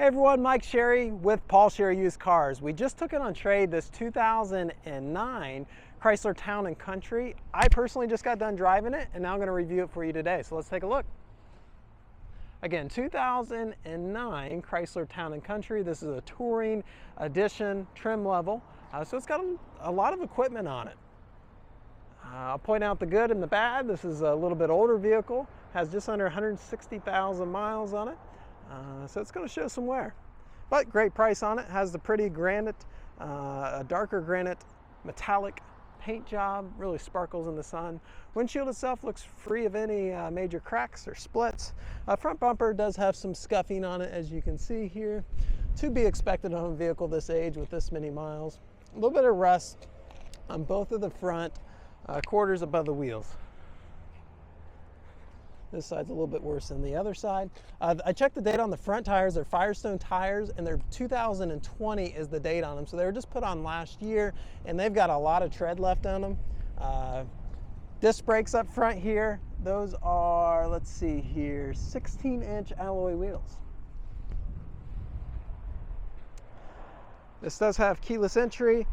Hey everyone, Mike Sherry with Paul Sherry Used Cars. We just took it on trade, this 2009 Chrysler Town & Country. I personally just got done driving it and now I'm going to review it for you today. So let's take a look. Again, 2009 Chrysler Town & Country. This is a touring edition trim level. So it's got a lot of equipment on it. I'll point out the good and the bad. This is a little bit older vehicle, has just under 160,000 miles on it. So it's going to show some wear, but great price on it. Has the pretty granite, a darker granite metallic paint job, really sparkles in the sun. Windshield itself looks free of any major cracks or splits. Front bumper does have some scuffing on it, as you can see here. To be expected on a vehicle this age with this many miles. A little bit of rust on both of the front quarters above the wheels. This side's a little bit worse than the other side. I checked the date on the front tires. They're Firestone tires, and they're 2020 is the date on them. So they were just put on last year, and they've got a lot of tread left on them. Disc brakes up front here. Those are, let's see here, 16-inch alloy wheels. This does have keyless entry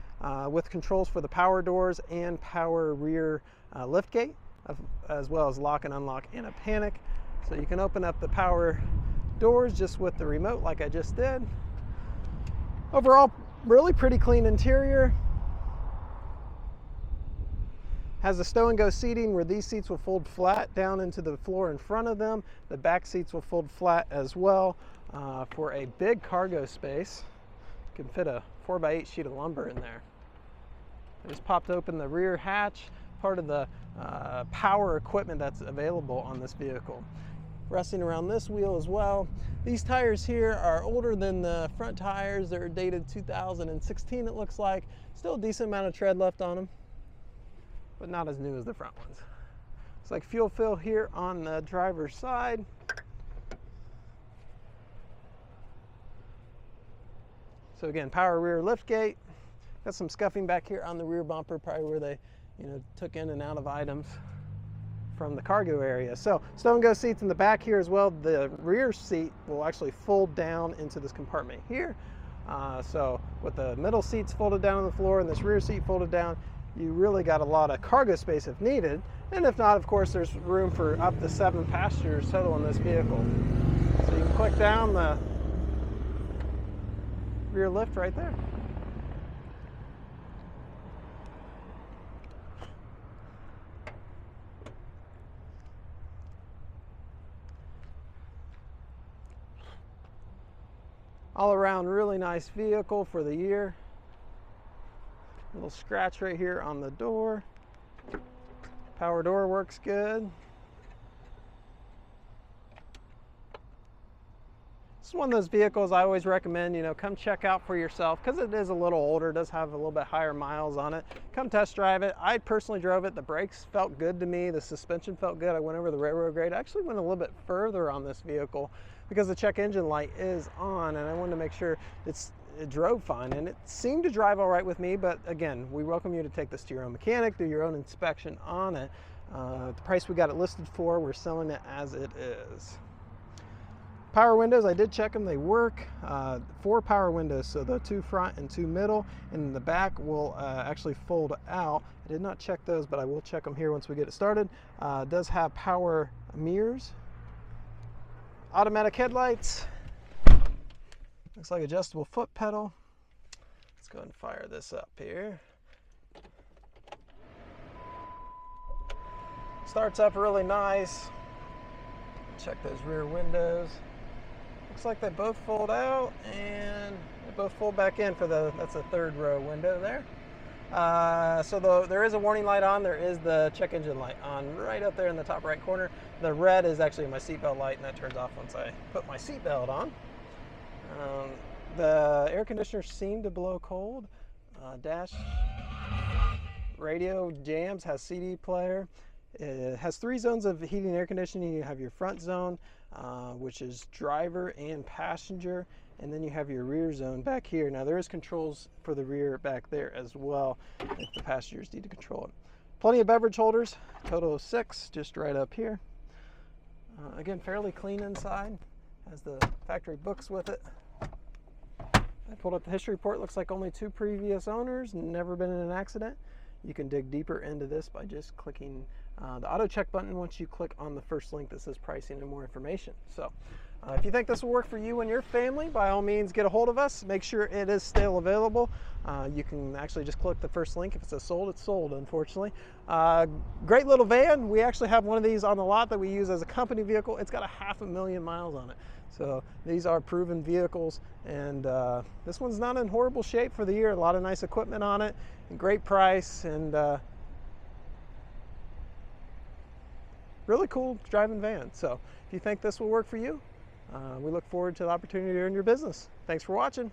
with controls for the power doors and power rear liftgate, as well as lock and unlock in a panic. So you can open up the power doors just with the remote like I just did. Overall, really pretty clean interior. Has the stow and go seating where these seats will fold flat down into the floor in front of them. The back seats will fold flat as well for a big cargo space. You can fit a 4x8 sheet of lumber in there. I just popped open the rear hatch, part of the power equipment that's available on this vehicle. Resting around this wheel as well. These tires here are older than the front tires. They're dated 2016 it looks like. Still a decent amount of tread left on them, but not as new as the front ones. It's like fuel fill here on the driver's side. So again, power rear liftgate. Got some scuffing back here on the rear bumper, probably where they took in and out of items from the cargo area. So stow and go seats in the back here as well. The rear seat will actually fold down into this compartment here. So with the middle seats folded down on the floor and this rear seat folded down, you really got a lot of cargo space if needed. And if not, of course, there's room for up to 7 passengers total in this vehicle. So you can click down the rear lift right there. All around really nice vehicle for the year. Little scratch right here on the door. Power door works good. This is one of those vehicles I always recommend, come check out for yourself because it is a little older, does have a little bit higher miles on it. Come test drive it. I personally drove it. The brakes felt good to me. The suspension felt good. I went over the railroad grade. I actually went a little bit further on this vehicle because the check engine light is on, and I wanted to make sure it drove fine, and it seemed to drive all right with me. But again, we welcome you to take this to your own mechanic, do your own inspection on it. The price we got it listed for, we're selling it as it is. Power windows, I did check them, they work. 4 power windows, so the 2 front and 2 middle, and the back will actually fold out. I did not check those, but I will check them here once we get it started. It does have power mirrors. Automatic headlights. Looks like adjustable foot pedal. Let's go ahead and fire this up here. Starts up really nice. Check those rear windows. Looks like they both fold out and they both fold back in for that's a 3rd row window there. So there is a warning light on. There is the check engine light on right up there in the top right corner. The red is actually my seatbelt light, and that turns off once I put my seatbelt on. The air conditioner seemed to blow cold. Dash radio jams, has CD player. It has 3 zones of heating and air conditioning. You have your front zone, which is driver and passenger, and then you have your rear zone back here. Now there is controls for the rear back there as well if the passengers need to control it. Plenty of beverage holders, total of 6 just right up here. Again, fairly clean inside. Has the factory books with it. I pulled up the history report. Looks like only 2 previous owners, never been in an accident. You can dig deeper into this by just clicking the auto check button once you click on the first link that says pricing and more information. So if you think this will work for you and your family, by all means get a hold of us. Make sure it is still available. You can actually just click the first link. If it says sold, it's sold, unfortunately. Great little van. We actually have one of these on the lot that we use as a company vehicle. It's got 500,000 miles on it. So these are proven vehicles, and this one's not in horrible shape for the year. A lot of nice equipment on it, and great price, and really cool driving van. So if you think this will work for you, we look forward to the opportunity to earn your business. Thanks for watching.